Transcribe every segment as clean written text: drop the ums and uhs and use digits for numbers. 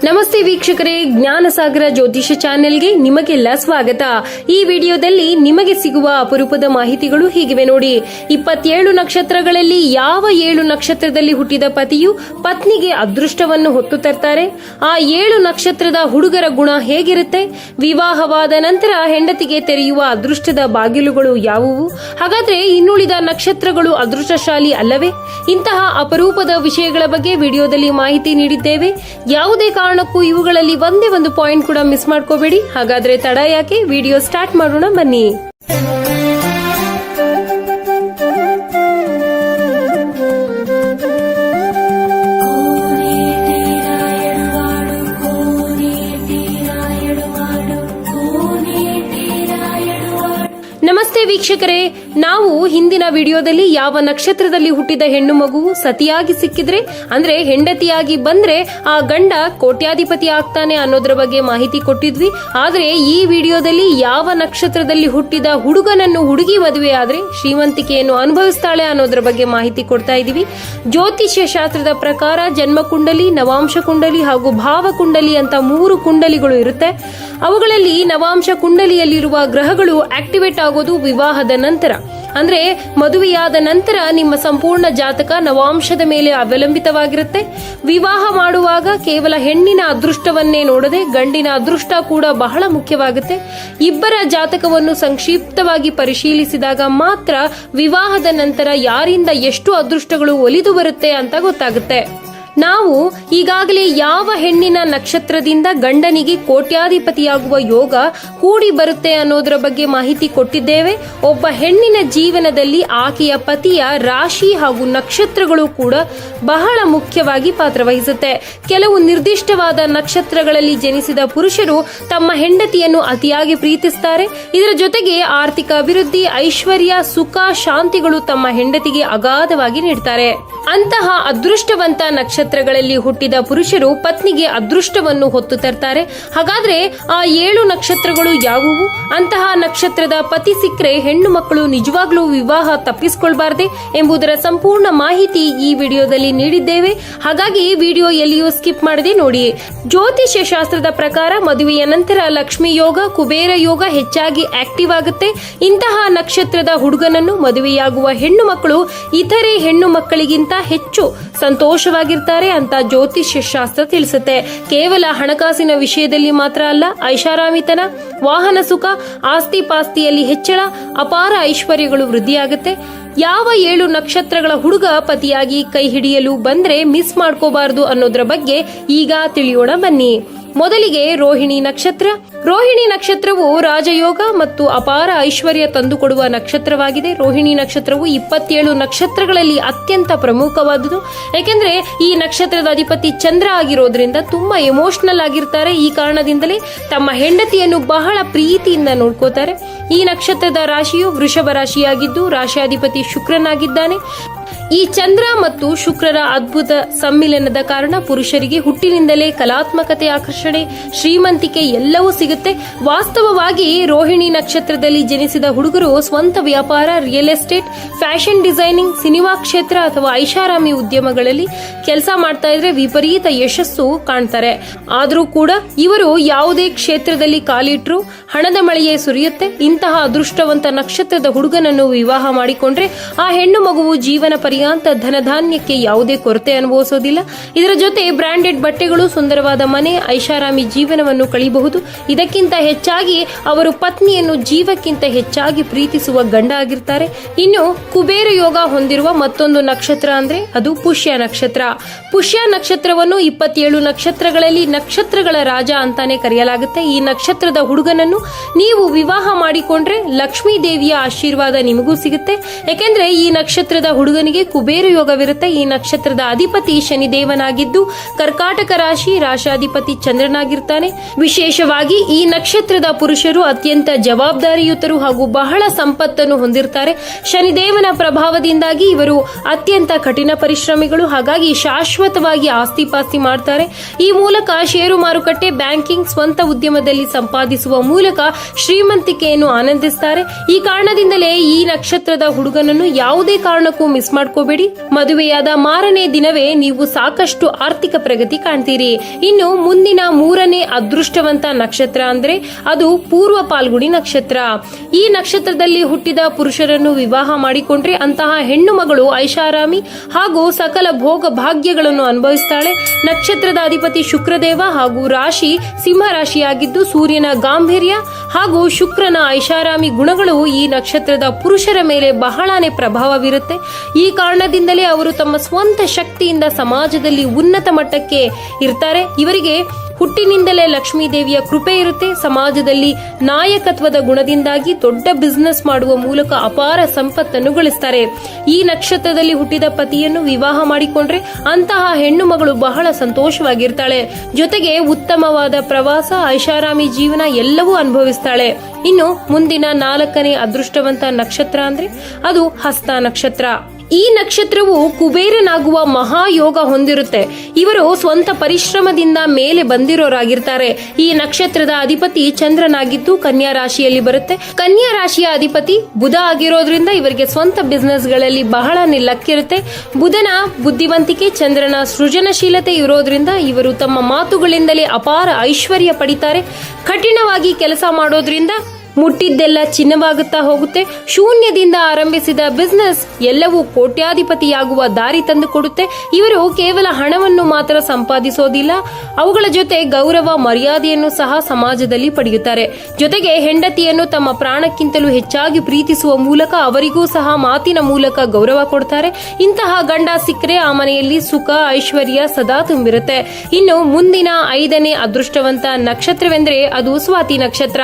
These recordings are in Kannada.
ನಮಸ್ತೆ ವೀಕ್ಷಕರೇ, ಜ್ಞಾನಸಾಗರ ಜ್ಯೋತಿಷ ಚಾನೆಲ್ಗೆ ನಿಮಗೆಲ್ಲ ಸ್ವಾಗತ. ಈ ವಿಡಿಯೋದಲ್ಲಿ ನಿಮಗೆ ಸಿಗುವ ಅಪರೂಪದ ಮಾಹಿತಿಗಳು ಹೀಗಿವೆ ನೋಡಿ. 27 ನಕ್ಷತ್ರಗಳಲ್ಲಿ ಯಾವ 7 ನಕ್ಷತ್ರದಲ್ಲಿ ಹುಟ್ಟಿದ ಪತಿಯು ಪತ್ನಿಗೆ ಅದೃಷ್ಟವನ್ನು ಹೊತ್ತು ತರ್ತಾರೆ? ಆ 7 ನಕ್ಷತ್ರದ ಹುಡುಗರ ಗುಣ ಹೇಗಿರುತ್ತೆ? ವಿವಾಹವಾದ ನಂತರ ಹೆಂಡತಿಗೆ ತೆರೆಯುವ ಅದೃಷ್ಟದ ಬಾಗಿಲುಗಳು ಯಾವುವು? ಹಾಗಾದ್ರೆ ಇನ್ನುಳಿದ ನಕ್ಷತ್ರಗಳು ಅದೃಷ್ಟಶಾಲಿ ಅಲ್ಲವೇ? ಇಂತಹ ಅಪರೂಪದ ವಿಷಯಗಳ ಬಗ್ಗೆ ವಿಡಿಯೋದಲ್ಲಿ ಮಾಹಿತಿ ನೀಡಿದ್ದೇವೆ. ಯಾವುದೇ ಕಾರಣಕ್ಕೂ ಇವುಗಳಲ್ಲಿ ಒಂದೇ ಒಂದು ಪಾಯಿಂಟ್ ಕೂಡ ಮಿಸ್ ಮಾಡ್ಕೋಬೇಡಿ. ಹಾಗಾದ್ರೆ ತಡ ಯಾಕೆ, ವಿಡಿಯೋ ಸ್ಟಾರ್ಟ್ ಮಾಡೋಣ ಬನ್ನಿ. ನಮಸ್ತೆ ವೀಕ್ಷಕರೇ, ನಾವು ಹಿಂದಿನ ವಿಡಿಯೋದಲ್ಲಿ ಯಾವ ನಕ್ಷತ್ರದಲ್ಲಿ ಹುಟ್ಟಿದ ಹೆಣ್ಣು ಮಗುವು ಸತಿಯಾಗಿ ಸಿಕ್ಕಿದ್ರೆ ಅಂದ್ರೆ ಹೆಂಡತಿಯಾಗಿ ಬಂದ್ರೆ ಆ ಗಂಡ ಕೋಟ್ಯಾಧಿಪತಿ ಆಗ್ತಾನೆ ಅನ್ನೋದ್ರ ಬಗ್ಗೆ ಮಾಹಿತಿ ಕೊಟ್ಟಿದ್ವಿ. ಆದ್ರೆ ಈ ವಿಡಿಯೋದಲ್ಲಿ ಯಾವ ನಕ್ಷತ್ರದಲ್ಲಿ ಹುಟ್ಟಿದ ಹುಡುಗನನ್ನು ಹುಡುಗಿ ಮದುವೆ ಆದ್ರೆ ಶ್ರೀಮಂತಿಕೆಯನ್ನು ಅನುಭವಿಸ್ತಾಳೆ ಅನ್ನೋದ್ರ ಬಗ್ಗೆ ಮಾಹಿತಿ ಕೊಡ್ತಾ ಇದೀವಿ. ಜ್ಯೋತಿಷ್ಯ ಶಾಸ್ತ್ರದ ಪ್ರಕಾರ ಜನ್ಮ ಕುಂಡಲಿ, ನವಾಂಶ ಕುಂಡಲಿ ಹಾಗೂ ಭಾವ ಕುಂಡಲಿ ಅಂತ 3 ಕುಂಡಲಿಗಳು ಇರುತ್ತೆ. ಅವುಗಳಲ್ಲಿ ನವಾಂಶ ಕುಂಡಲಿಯಲ್ಲಿರುವ ಗ್ರಹಗಳು ಆಕ್ಟಿವೇಟ್ ಆಗೋದು ವಿವಾಹದ ನಂತರ, ಅಂದ್ರೆ ಮದುವೆಯಾದ ನಂತರ ನಿಮ್ಮ ಸಂಪೂರ್ಣ ಜಾತಕ ನವಾಂಶದ ಮೇಲೆ ಅವಲಂಬಿತವಾಗಿರುತ್ತೆ. ವಿವಾಹ ಮಾಡುವಾಗ ಕೇವಲ ಹೆಣ್ಣಿನ ಅದೃಷ್ಟವನ್ನೇ ನೋಡದೆ ಗಂಡಿನ ಅದೃಷ್ಟ ಕೂಡ ಬಹಳ ಮುಖ್ಯವಾಗುತ್ತೆ. ಇಬ್ಬರ ಜಾತಕವನ್ನು ಸಂಕ್ಷಿಪ್ತವಾಗಿ ಪರಿಶೀಲಿಸಿದಾಗ ಮಾತ್ರ ವಿವಾಹದ ನಂತರ ಯಾರಿಂದ ಎಷ್ಟು ಅದೃಷ್ಟಗಳು ಒಲಿದು ಬರುತ್ತೆ ಅಂತ ಗೊತ್ತಾಗುತ್ತೆ. ನಾವು ಈಗಾಗಲೇ ಯಾವ ಹೆಣ್ಣಿನ ನಕ್ಷತ್ರದಿಂದ ಗಂಡನಿಗೆ ಕೋಟ್ಯಾಧಿಪತಿಯಾಗುವ ಯೋಗ ಕೂಡಿ ಬರುತ್ತೆ ಅನ್ನೋದರ ಬಗ್ಗೆ ಮಾಹಿತಿ ಕೊಟ್ಟಿದ್ದೇವೆ. ಒಬ್ಬ ಹೆಣ್ಣಿನ ಜೀವನದಲ್ಲಿ ಆಕೆಯ ಪತಿಯ ರಾಶಿ ಹಾಗೂ ನಕ್ಷತ್ರಗಳು ಕೂಡ ಬಹಳ ಮುಖ್ಯವಾಗಿ ಪಾತ್ರವಹಿಸುತ್ತೆ. ಕೆಲವು ನಿರ್ದಿಷ್ಟವಾದ ನಕ್ಷತ್ರಗಳಲ್ಲಿ ಜನಿಸಿದ ಪುರುಷರು ತಮ್ಮ ಹೆಂಡತಿಯನ್ನು ಅತಿಯಾಗಿ ಪ್ರೀತಿಸುತ್ತಾರೆ. ಇದರ ಜೊತೆಗೆ ಆರ್ಥಿಕ ಅಭಿವೃದ್ಧಿ, ಐಶ್ವರ್ಯ, ಸುಖ, ಶಾಂತಿಗಳು ತಮ್ಮ ಹೆಂಡತಿಗೆ ಅಗಾಧವಾಗಿ ನೀಡುತ್ತಾರೆ. ಅಂತಹ ಅದೃಷ್ಟವಂತ ನಕ್ಷತ್ರಗಳಲ್ಲಿ ಹುಟ್ಟಿದ ಪುರುಷರು ಪತ್ನಿಗೆ ಅದೃಷ್ಟವನ್ನು ಹೊತ್ತು ತರ್ತಾರೆ. ಹಾಗಾದ್ರೆ ಆ 7 ನಕ್ಷತ್ರಗಳು ಯಾವುವು? ಅಂತಹ ನಕ್ಷತ್ರದ ಪತಿ ಸಿಕ್ಕರೆ ಹೆಣ್ಣು ಮಕ್ಕಳು ನಿಜವಾಗ್ಲೂ ವಿವಾಹ ತಪ್ಪಿಸಿಕೊಳ್ಬಾರ್ದೆ ಎಂಬುದರ ಸಂಪೂರ್ಣ ಮಾಹಿತಿ ಈ ವಿಡಿಯೋದಲ್ಲಿ ನೀಡಿದ್ದೇವೆ. ಹಾಗಾಗಿ ವಿಡಿಯೋ ಎಲ್ಲಿಯೂ ಸ್ಕಿಪ್ ಮಾಡದೆ ನೋಡಿ. ಜ್ಯೋತಿಷ್ಯ ಶಾಸ್ತ್ರದ ಪ್ರಕಾರ ಮದುವೆಯ ನಂತರ ಲಕ್ಷ್ಮಿ ಯೋಗ, ಕುಬೇರ ಯೋಗ ಹೆಚ್ಚಾಗಿ ಆಕ್ಟಿವ್ ಆಗುತ್ತೆ. ಇಂತಹ ನಕ್ಷತ್ರದ ಹುಡುಗನನ್ನು ಮದುವೆಯಾಗುವ ಹೆಣ್ಣು ಮಕ್ಕಳು ಇತರೆ ಹೆಣ್ಣು ಮಕ್ಕಳಿಗಿಂತ ಹೆಚ್ಚು ಸಂತೋಷವಾಗಿರ್ತಾರೆ ಅಂತ ಜ್ಯೋತಿಷ್ಯ ಶಾಸ್ತ್ರ ತಿಳಿಸುತ್ತೆ. ಕೇವಲ ಹಣಕಾಸಿನ ವಿಷಯದಲ್ಲಿ ಮಾತ್ರ ಅಲ್ಲ, ಐಷಾರಾಮಿತನ, ವಾಹನ ಸುಖ, ಆಸ್ತಿ ಪಾಸ್ತಿಯಲ್ಲಿ ಹೆಚ್ಚಳ, ಅಪಾರ ಐಶ್ವರ್ಯಗಳು ವೃದ್ಧಿಯಾಗುತ್ತೆ. ಯಾವ 7 ನಕ್ಷತ್ರಗಳ ಹುಡುಗ ಪತಿಯಾಗಿ ಕೈ ಹಿಡಿಯಲು ಬಂದ್ರೆ ಮಿಸ್ ಮಾಡ್ಕೋಬಾರದು ಅನ್ನೋದ್ರ ಬಗ್ಗೆ ಈಗ ತಿಳಿಯೋಣ ಬನ್ನಿ. ಮೊದಲಿಗೆ ರೋಹಿಣಿ ನಕ್ಷತ್ರ. ರೋಹಿಣಿ ನಕ್ಷತ್ರವು ರಾಜಯೋಗ ಮತ್ತು ಅಪಾರ ಐಶ್ವರ್ಯ ತಂದುಕೊಡುವ ನಕ್ಷತ್ರವಾಗಿದೆ. ರೋಹಿಣಿ ನಕ್ಷತ್ರವು 27 ನಕ್ಷತ್ರಗಳಲ್ಲಿ ಅತ್ಯಂತ ಪ್ರಮುಖವಾದುದು. ಯಾಕೆಂದ್ರೆ ಈ ನಕ್ಷತ್ರದ ಅಧಿಪತಿ ಚಂದ್ರ ಆಗಿರೋದ್ರಿಂದ ತುಂಬಾ ಎಮೋಷನಲ್ ಆಗಿರ್ತಾರೆ. ಈ ಕಾರಣದಿಂದಲೇ ತಮ್ಮ ಹೆಂಡತಿಯನ್ನು ಬಹಳ ಪ್ರೀತಿಯಿಂದ ನೋಡ್ಕೋತಾರೆ. ಈ ನಕ್ಷತ್ರದ ರಾಶಿಯು ವೃಷಭ ರಾಶಿಯಾಗಿದ್ದು ರಾಶಿಯಾಧಿಪತಿ ಶುಕ್ರನಾಗಿದ್ದಾನೆ. ಈ ಚಂದ್ರ ಮತ್ತು ಶುಕ್ರರ ಅದ್ಭುತ ಸಮ್ಮಿಲನದ ಕಾರಣ ಪುರುಷರಿಗೆ ಹುಟ್ಟಿನಿಂದಲೇ ಕಲಾತ್ಮಕತೆ, ಆಕರ್ಷಣೆ, ಶ್ರೀಮಂತಿಕೆ ಎಲ್ಲವೂ ಸಿಗುತ್ತೆ. ವಾಸ್ತವವಾಗಿ ರೋಹಿಣಿ ನಕ್ಷತ್ರದಲ್ಲಿ ಜನಿಸಿದ ಹುಡುಗರು ಸ್ವಂತ ವ್ಯಾಪಾರ, real estate, fashion designing, cinema ಕ್ಷೇತ್ರ ಅಥವಾ ಐಷಾರಾಮಿ ಉದ್ಯಮಗಳಲ್ಲಿ ಕೆಲಸ ಮಾಡ್ತಾ ಇದ್ರೆ ವಿಪರೀತ ಯಶಸ್ಸು ಕಾಣ್ತಾರೆ. ಆದರೂ ಕೂಡ ಇವರು ಯಾವುದೇ ಕ್ಷೇತ್ರದಲ್ಲಿ ಕಾಲಿಟ್ರು ಹಣದ ಮಳೆಯೇ ಸುರಿಯುತ್ತೆ. ಇಂತಹ ಅದೃಷ್ಟವಂತ ನಕ್ಷತ್ರದ ಹುಡುಗನನ್ನು ವಿವಾಹ ಮಾಡಿಕೊಂಡ್ರೆ ಆ ಹೆಣ್ಣು ಮಗುವು ಜೀವನ ಪರ್ಯಂತ ಧನಧಾನ್ಯಕ್ಕೆ ಯಾವುದೇ ಕೊರತೆ ಅನುಭವಿಸೋದಿಲ್ಲ. ಇದರ ಜೊತೆ ಬ್ರಾಂಡೆಡ್ ಬಟ್ಟೆಗಳು, ಸುಂದರವಾದ ಮನೆ, ಐಷಾರಾಮಿ ಜೀವನವನ್ನು ಕಳೆಯಬಹುದು. ಇದಕ್ಕಿಂತ ಹೆಚ್ಚಾಗಿ ಅವರು ಪತ್ನಿಯನ್ನು ಜೀವಕ್ಕಿಂತ ಹೆಚ್ಚಾಗಿ ಪ್ರೀತಿಸುವ ಗಂಡ ಆಗಿರ್ತಾರೆ. ಇನ್ನು ಕುಬೇರ ಯೋಗ ಹೊಂದಿರುವ ಮತ್ತೊಂದು ನಕ್ಷತ್ರ ಅಂದ್ರೆ ಅದು ಪುಷ್ಯ ನಕ್ಷತ್ರ. ಪುಷ್ಯ ನಕ್ಷತ್ರವನ್ನು 27 ನಕ್ಷತ್ರಗಳಲ್ಲಿ ನಕ್ಷತ್ರಗಳ ರಾಜ ಅಂತಾನೆ ಕರೆಯಲಾಗುತ್ತೆ. ಈ ನಕ್ಷತ್ರದ ಹುಡುಗನನ್ನು ನೀವು ವಿವಾಹ ಮಾಡಿಕೊಂಡ್ರೆ ಲಕ್ಷ್ಮೀ ದೇವಿಯ ಆಶೀರ್ವಾದ ನಿಮಗೂ ಸಿಗುತ್ತೆ. ಯಾಕೆಂದ್ರೆ ಈ ನಕ್ಷತ್ರದ ಹುಡುಗನಿಗೆ ಕುಬೇರ ಯೋಗವಿರುತ್ತೆ. ಈ ನಕ್ಷತ್ರದ ಅಧಿಪತಿ ಶನಿದೇವನಾಗಿದ್ದು ಕರ್ಕಾಟಕ ರಾಶಿ, ರಾಶಾಧಿಪತಿ ಚಂದ್ರನಾಗಿರ್ತಾನೆ. ವಿಶೇಷವಾಗಿ ಈ ನಕ್ಷತ್ರದ ಪುರುಷರು ಅತ್ಯಂತ ಜವಾಬ್ದಾರಿಯುತರು ಹಾಗೂ ಬಹಳ ಸಂಪತ್ತನ್ನು ಹೊಂದಿರ್ತಾರೆ. ಶನಿದೇವನ ಪ್ರಭಾವದಿಂದಾಗಿ ಇವರು ಅತ್ಯಂತ ಕಠಿಣ ಪರಿಶ್ರಮಿಗಳು. ಹಾಗಾಗಿ ಶಾಶ್ವತವಾಗಿ ಆಸ್ತಿ ಪಾಸ್ತಿ ಮಾಡ್ತಾರೆ. ಈ ಮೂಲಕ ಷೇರು ಮಾರುಕಟ್ಟೆ, ಬ್ಯಾಂಕಿಂಗ್, ಸ್ವಂತ ಉದ್ಯಮದಲ್ಲಿ ಸಂಪಾದಿಸುವ ಮೂಲಕ ಶ್ರೀಮಂತಿಕೆಯನ್ನು ಆನಂದಿಸುತ್ತಾರೆ. ಈ ಕಾರಣದಿಂದಲೇ ಈ ನಕ್ಷತ್ರದ ಹುಡುಗನನ್ನು ಯಾವುದೇ ಕಾರಣಕ್ಕೂ ಮಿಸ್ ಮಾಡ್ಕೋ ಮಾಡ್ಕೋಬೇಡಿ. ಮದುವೆಯಾದ ಮಾರನೇ ದಿನವೇ ನೀವು ಸಾಕಷ್ಟು ಆರ್ಥಿಕ ಪ್ರಗತಿ ಕಾಣ್ತೀರಿ. ಇನ್ನು ಮುಂದಿನ ಮೂರನೇ ಅದೃಷ್ಟವಂತ ನಕ್ಷತ್ರ ಅಂದ್ರೆ ಅದು ಪೂರ್ವ ಫಾಲ್ಗುಣಿ ನಕ್ಷತ್ರ. ಈ ನಕ್ಷತ್ರದಲ್ಲಿ ಹುಟ್ಟಿದ ಪುರುಷರನ್ನು ವಿವಾಹ ಮಾಡಿಕೊಂಡ್ರೆ ಅಂತಹ ಹೆಣ್ಣು ಮಗಳು ಐಷಾರಾಮಿ ಹಾಗೂ ಸಕಲ ಭೋಗ ಭಾಗ್ಯಗಳನ್ನು ಅನುಭವಿಸ್ತಾಳೆ. ನಕ್ಷತ್ರದ ಅಧಿಪತಿ ಶುಕ್ರದೇವ ಹಾಗೂ ರಾಶಿ ಸಿಂಹ ರಾಶಿಯಾಗಿದ್ದು ಸೂರ್ಯನ ಗಾಂಭೀರ್ಯ ಹಾಗೂ ಶುಕ್ರನ ಐಷಾರಾಮಿ ಗುಣಗಳು ಈ ನಕ್ಷತ್ರದ ಪುರುಷರ ಮೇಲೆ ಬಹಳನೇ ಪ್ರಭಾವ ಬೀರುತ್ತೆ. ಈ ಕಾರಣದಿಂದಲೇ ಅವರು ತಮ್ಮ ಸ್ವಂತ ಶಕ್ತಿಯಿಂದ ಸಮಾಜದಲ್ಲಿ ಉನ್ನತ ಮಟ್ಟಕ್ಕೆ ಇರ್ತಾರೆ. ಇವರಿಗೆ ಹುಟ್ಟಿನಿಂದಲೇ ಲಕ್ಷ್ಮೀ ದೇವಿಯ ಕೃಪೆ ಇರುತ್ತೆ. ಸಮಾಜದಲ್ಲಿ ನಾಯಕತ್ವದ ಗುಣದಿಂದಾಗಿ ದೊಡ್ಡ ಬಿಸಿನೆಸ್ ಮಾಡುವ ಮೂಲಕ ಅಪಾರ ಸಂಪತ್ತನ್ನು ಗಳಿಸ್ತಾರೆ. ಈ ನಕ್ಷತ್ರದಲ್ಲಿ ಹುಟ್ಟಿದ ಪತಿಯನ್ನು ವಿವಾಹ ಮಾಡಿಕೊಂಡ್ರೆ ಅಂತಹ ಹೆಣ್ಣು ಮಗಳು ಬಹಳ ಸಂತೋಷವಾಗಿರ್ತಾಳೆ. ಜೊತೆಗೆ ಉತ್ತಮವಾದ ಪ್ರವಾಸ, ಐಷಾರಾಮಿ ಜೀವನ ಎಲ್ಲವೂ ಅನುಭವಿಸ್ತಾಳೆ. ಇನ್ನು ಮುಂದಿನ 4ನೇ ಅದೃಷ್ಟವಂತ ನಕ್ಷತ್ರ ಅಂದ್ರೆ ಅದು ಹಸ್ತ ನಕ್ಷತ್ರ. ಈ ನಕ್ಷತ್ರವು ಕುಬೇರನಾಗುವ ಮಹಾಯೋಗ ಹೊಂದಿರುತ್ತೆ. ಇವರು ಸ್ವಂತ ಪರಿಶ್ರಮದಿಂದ ಮೇಲೆ ಬಂದಿರೋರಾಗಿರ್ತಾರೆ. ಈ ನಕ್ಷತ್ರದ ಅಧಿಪತಿ ಚಂದ್ರನಾಗಿದ್ದು ಕನ್ಯಾ ರಾಶಿಯಲ್ಲಿ ಬರುತ್ತೆ. ಕನ್ಯಾ ರಾಶಿಯ ಅಧಿಪತಿ ಬುಧ ಆಗಿರೋದ್ರಿಂದ ಇವರಿಗೆ ಸ್ವಂತ ಬಿಸಿನೆಸ್ ಗಳಲ್ಲಿ ಬಹಳ ಲಕ್ಕಿರುತ್ತೆ. ಬುಧನ ಬುದ್ಧಿವಂತಿಕೆ, ಚಂದ್ರನ ಸೃಜನಶೀಲತೆ ಇರೋದ್ರಿಂದ ಇವರು ತಮ್ಮ ಮಾತುಗಳಿಂದಲೇ ಅಪಾರ ಐಶ್ವರ್ಯ ಪಡಿತಾರೆ. ಕಠಿಣವಾಗಿ ಕೆಲಸ ಮಾಡೋದ್ರಿಂದ ಮುಟ್ಟಿದ್ದೆಲ್ಲ ಚಿನ್ನವಾಗುತ್ತಾ ಹೋಗುತ್ತೆ. ಶೂನ್ಯದಿಂದ ಆರಂಭಿಸಿದ ಬಿಸಿನೆಸ್ ಎಲ್ಲವೂ ಕೋಟ್ಯಾಧಿಪತಿಯಾಗುವ ದಾರಿ ತಂದು ಕೊಡುತ್ತೆ. ಇವರು ಕೇವಲ ಹಣವನ್ನು ಮಾತ್ರ ಸಂಪಾದಿಸೋದಿಲ್ಲ, ಅವುಗಳ ಜೊತೆ ಗೌರವ, ಮರ್ಯಾದೆಯನ್ನು ಸಹ ಸಮಾಜದಲ್ಲಿ ಪಡೆಯುತ್ತಾರೆ. ಜೊತೆಗೆ ಹೆಂಡತಿಯನ್ನು ತಮ್ಮ ಪ್ರಾಣಕ್ಕಿಂತಲೂ ಹೆಚ್ಚಾಗಿ ಪ್ರೀತಿಸುವ ಮೂಲಕ ಅವರಿಗೂ ಸಹ ಮಾತಿನ ಮೂಲಕ ಗೌರವ ಕೊಡ್ತಾರೆ. ಇಂತಹ ಗಂಡ ಸಿಕ್ಕರೆ ಆ ಮನೆಯಲ್ಲಿ ಸುಖ, ಐಶ್ವರ್ಯ ಸದಾ ತುಂಬಿರುತ್ತೆ. ಇನ್ನು ಮುಂದಿನ 5ನೇ ಅದೃಷ್ಟವಂತ ನಕ್ಷತ್ರವೆಂದರೆ ಅದು ಸ್ವಾತಿ ನಕ್ಷತ್ರ.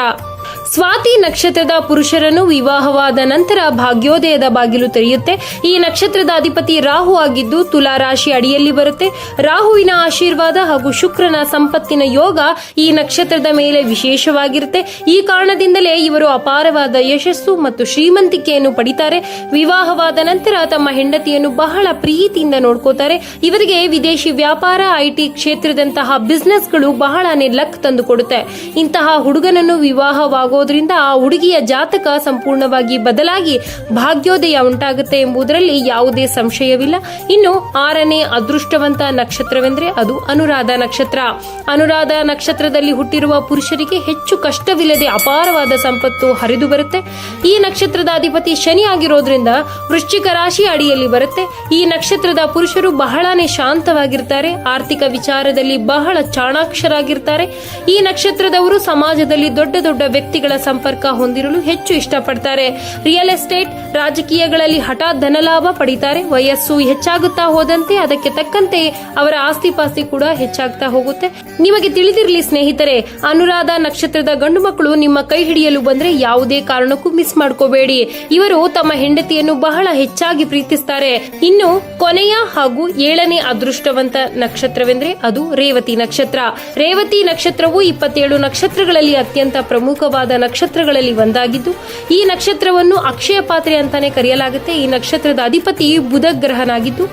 ಸ್ವಾತಿ ನಕ್ಷತ್ರದ ಪುರುಷರನ್ನು ವಿವಾಹವಾದ ನಂತರ ಭಾಗ್ಯೋದಯದ ಬಾಗಿಲು ತೆರೆಯುತ್ತೆ. ಈ ನಕ್ಷತ್ರದ ಅಧಿಪತಿ ರಾಹು ಆಗಿದ್ದು ತುಲಾ ರಾಶಿ ಅಡಿಯಲ್ಲಿ ಬರುತ್ತೆ. ರಾಹುವಿನ ಆಶೀರ್ವಾದ ಹಾಗೂ ಶುಕ್ರನ ಸಂಪತ್ತಿನ ಯೋಗ ಈ ನಕ್ಷತ್ರದ ಮೇಲೆ ವಿಶೇಷವಾಗಿರುತ್ತೆ. ಈ ಕಾರಣದಿಂದಲೇ ಇವರು ಅಪಾರವಾದ ಯಶಸ್ಸು ಮತ್ತು ಶ್ರೀಮಂತಿಕೆಯನ್ನು ಪಡಿತಾರೆ. ವಿವಾಹವಾದ ನಂತರ ತಮ್ಮ ಹೆಂಡತಿಯನ್ನು ಬಹಳ ಪ್ರೀತಿಯಿಂದ ನೋಡ್ಕೋತಾರೆ. ಇವರಿಗೆ ವಿದೇಶಿ ವ್ಯಾಪಾರ, ಐಟಿ ಕ್ಷೇತ್ರದಂತಹ ಬಿಸಿನೆಸ್ಗಳು ಬಹಳನೇ ಲಕ್ ತಂದು ಕೊಡುತ್ತೆ. ಇಂತಹ ಹುಡುಗನನ್ನು ವಿವಾಹವಾಗೋ ಆ ಹುಡುಗಿಯ ಜಾತಕ ಸಂಪೂರ್ಣವಾಗಿ ಬದಲಾಗಿ ಭಾಗ್ಯೋದಯ ಉಂಟಾಗುತ್ತೆ ಎಂಬುದರಲ್ಲಿ ಯಾವುದೇ ಸಂಶಯವಿಲ್ಲ. ಇನ್ನು 6ನೇ ಅದೃಷ್ಟವಂತ ನಕ್ಷತ್ರವೆಂದರೆ ಅದು ಅನುರಾಧ ನಕ್ಷತ್ರ. ಅನುರಾಧ ನಕ್ಷತ್ರದಲ್ಲಿ ಹುಟ್ಟಿರುವ ಪುರುಷರಿಗೆ ಹೆಚ್ಚು ಕಷ್ಟವಿಲ್ಲದೆ ಅಪಾರವಾದ ಸಂಪತ್ತು ಹರಿದು ಬರುತ್ತೆ. ಈ ನಕ್ಷತ್ರದ ಅಧಿಪತಿ ಶನಿ ಆಗಿರೋದ್ರಿಂದ ವೃಶ್ಚಿಕ ರಾಶಿ ಅಡಿಯಲ್ಲಿ ಬರುತ್ತೆ. ಈ ನಕ್ಷತ್ರದ ಪುರುಷರು ಬಹಳನೇ ಶಾಂತವಾಗಿರ್ತಾರೆ. ಆರ್ಥಿಕ ವಿಚಾರದಲ್ಲಿ ಬಹಳ ಚಾಣಾಕ್ಷರಾಗಿರ್ತಾರೆ. ಈ ನಕ್ಷತ್ರದವರು ಸಮಾಜದಲ್ಲಿ ದೊಡ್ಡ ದೊಡ್ಡ ವ್ಯಕ್ತಿಗಳ ಸಂಪರ್ಕ ಹೊಂದಿರಲು ಹೆಚ್ಚು ಇಷ್ಟಪಡ್ತಾರೆ. ರಿಯಲ್ ಎಸ್ಟೇಟ್, ರಾಜಕೀಯಗಳಲ್ಲಿ ಹಠಾತ್ ಧನಲಾಭ ಪಡಿತಾರೆ. ವಯಸ್ಸು ಹೆಚ್ಚಾಗುತ್ತಾ ಹೋದಂತೆ ಅದಕ್ಕೆ ತಕ್ಕಂತೆ ಅವರ ಆಸ್ತಿ ಪಾಸ್ತಿ ಕೂಡ ಹೆಚ್ಚಾಗ್ತಾ ಹೋಗುತ್ತೆ. ನಿಮಗೆ ತಿಳಿದಿರಲಿ ಸ್ನೇಹಿತರೆ, ಅನುರಾಧ ನಕ್ಷತ್ರದ ಗಂಡು ಮಕ್ಕಳು ನಿಮ್ಮ ಕೈ ಹಿಡಿಯಲು ಬಂದ್ರೆ ಯಾವುದೇ ಕಾರಣಕ್ಕೂ ಮಿಸ್ ಮಾಡ್ಕೋಬೇಡಿ. ಇವರು ತಮ್ಮ ಹೆಂಡತಿಯನ್ನು ಬಹಳ ಹೆಚ್ಚಾಗಿ ಪ್ರೀತಿಸ್ತಾರೆ. ಇನ್ನು ಕೊನೆಯ ಹಾಗೂ 7ನೇ ಅದೃಷ್ಟವಂತ ನಕ್ಷತ್ರವೆಂದ್ರೆ ಅದು ರೇವತಿ ನಕ್ಷತ್ರ. ರೇವತಿ ನಕ್ಷತ್ರವು 27 ನಕ್ಷತ್ರಗಳಲ್ಲಿ ಅತ್ಯಂತ ಪ್ರಮುಖವಾದ ನಕ್ಷತ್ರಗಳಲ್ಲಿ ಒಂದಾಗಿದ್ದು ಈ ನಕ್ಷತ್ರವನ್ನು ಅಕ್ಷಯ ಪಾತ್ರೆ ಅಂತಾನೆ ಕರೆಯಲಾಗುತ್ತೆ. ಈ ನಕ್ಷತ್ರದ ಅಧಿಪತಿ ಬುಧ ಗ್ರಹನಾಗಿದ್ದು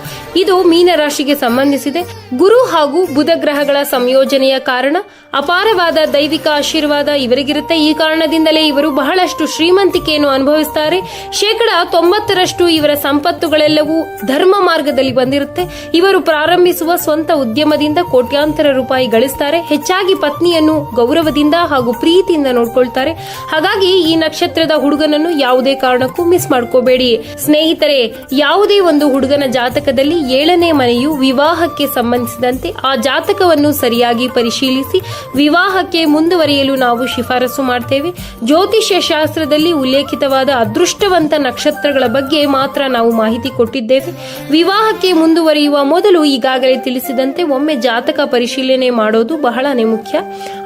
ಇದು ಮೀನ ರಾಶಿಗೆ ಸಂಬಂಧಿಸಿದೆ. ಗುರು ಹಾಗೂ ಬುಧ ಗ್ರಹಗಳ ಸಂಯೋಜನೆಯ ಕಾರಣ ಅಪಾರವಾದ ದೈವಿಕ ಆಶೀರ್ವಾದ ಇವರಿಗಿರುತ್ತೆ. ಈ ಕಾರಣದಿಂದಲೇ ಇವರು ಬಹಳಷ್ಟು ಶ್ರೀಮಂತಿಕೆಯನ್ನು ಅನುಭವಿಸುತ್ತಾರೆ. 90% ಇವರ ಸಂಪತ್ತುಗಳೆಲ್ಲವೂ ಧರ್ಮ ಮಾರ್ಗದಲ್ಲಿ ಬಂದಿರುತ್ತೆ. ಇವರು ಪ್ರಾರಂಭಿಸುವ ಸ್ವಂತ ಉದ್ಯಮದಿಂದ ಕೋಟ್ಯಾಂತರ ರೂಪಾಯಿ ಗಳಿಸ್ತಾರೆ. ಹೆಚ್ಚಾಗಿ ಪತ್ನಿಯನ್ನು ಗೌರವದಿಂದ ಹಾಗೂ ಪ್ರೀತಿಯಿಂದ ನೋಡ್ಕೊಳ್ತಾರೆ. ಹಾಗಾಗಿ ಈ ನಕ್ಷತ್ರದ ಹುಡುಗನನ್ನು ಯಾವುದೇ ಕಾರಣಕ್ಕೂ ಮಿಸ್ ಮಾಡ್ಕೋಬೇಡಿ ಸ್ನೇಹಿತರೆ. ಯಾವುದೇ ಒಂದು ಹುಡುಗನ ಜಾತಕದಲ್ಲಿ 7ನೇ ಮನೆಯು ವಿವಾಹಕ್ಕೆ ಸಂಬಂಧಿಸಿದಂತೆ ಆ ಜಾತಕವನ್ನು ಸರಿಯಾಗಿ ಪರಿಶೀಲಿಸಿ ವಿವಾಹಕ್ಕೆ ಮುಂದುವರಿಯಲು ನಾವು ಶಿಫಾರಸು ಮಾಡ್ತೇವೆ. ಜ್ಯೋತಿಷ್ಯ ಶಾಸ್ತ್ರದಲ್ಲಿ ಉಲ್ಲೇಖಿತವಾದ ಅದೃಷ್ಟವಂತ ನಕ್ಷತ್ರಗಳ ಬಗ್ಗೆ ಮಾತ್ರ ನಾವು ಮಾಹಿತಿ ಕೊಟ್ಟಿದ್ದೇವೆ. ವಿವಾಹಕ್ಕೆ ಮುಂದುವರಿಯುವ ಮೊದಲು ಈಗಾಗಲೇ ತಿಳಿಸಿದಂತೆ ಒಮ್ಮೆ ಜಾತಕ ಪರಿಶೀಲನೆ ಮಾಡೋದು ಬಹಳನೇ ಮುಖ್ಯ.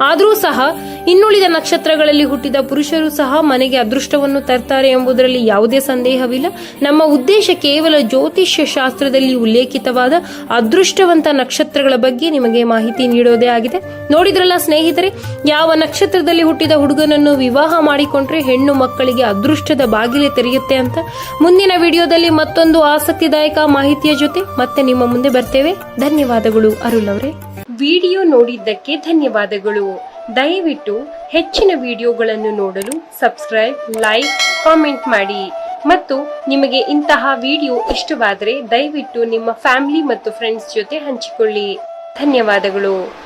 ಆದರೂ ಸಹ ಇನ್ನುಳಿದ ನಕ್ಷತ್ರಗಳಲ್ಲಿ ಹುಟ್ಟಿದ ಪುರುಷರು ಸಹ ಮನೆಗೆ ಅದೃಷ್ಟವನ್ನು ತರ್ತಾರೆ ಎಂಬುದರಲ್ಲಿ ಯಾವುದೇ ಸಂದೇಹವಿಲ್ಲ. ನಮ್ಮ ಉದ್ದೇಶ ಕೇವಲ ಜ್ಯೋತಿಷ್ಯ ಶಾಸ್ತ್ರದಲ್ಲಿ ಉಲ್ಲೇಖಿತವಾದ ಅದೃಷ್ಟವಂತ ನಕ್ಷತ್ರಗಳ ಬಗ್ಗೆ ನಿಮಗೆ ಮಾಹಿತಿ ನೀಡೋದೇ ಆಗಿದೆ. ನೋಡಿದ್ರಲ್ಲ ಸ್ನೇಹಿತರೆ, ಯಾವ ನಕ್ಷತ್ರದಲ್ಲಿ ಹುಟ್ಟಿದ ಹುಡುಗನನ್ನು ವಿವಾಹ ಮಾಡಿಕೊಂಡ್ರೆ ಹೆಣ್ಣು ಮಕ್ಕಳಿಗೆ ಅದೃಷ್ಟದ ಬಾಗಿಲೆ ತೆರೆಯುತ್ತೆ ಅಂತ. ಮುಂದಿನ ವಿಡಿಯೋದಲ್ಲಿ ಮತ್ತೊಂದು ಆಸಕ್ತಿದಾಯಕ ಮಾಹಿತಿಯ ಜೊತೆ ಮತ್ತೆ ನಿಮ್ಮ ಮುಂದೆ ಬರ್ತೇವೆ. ಧನ್ಯವಾದಗಳು ಅರುಳ್ ಅವರೇ. ವಿಡಿಯೋ ನೋಡಿದ್ದಕ್ಕೆ ಧನ್ಯವಾದಗಳು. ದಯವಿಟ್ಟು ಹೆಚ್ಚಿನ ವಿಡಿಯೋಗಳನ್ನು ನೋಡಲು ಸಬ್ಸ್ಕ್ರೈಬ್, ಲೈಕ್, ಕಾಮೆಂಟ್ ಮಾಡಿ. ಮತ್ತು ನಿಮಗೆ ಇಂತಹ ವಿಡಿಯೋ ಇಷ್ಟವಾದರೆ ದಯವಿಟ್ಟು ನಿಮ್ಮ ಫ್ಯಾಮಿಲಿ ಮತ್ತು ಫ್ರೆಂಡ್ಸ್ ಜೊತೆ ಹಂಚಿಕೊಳ್ಳಿ. ಧನ್ಯವಾದಗಳು.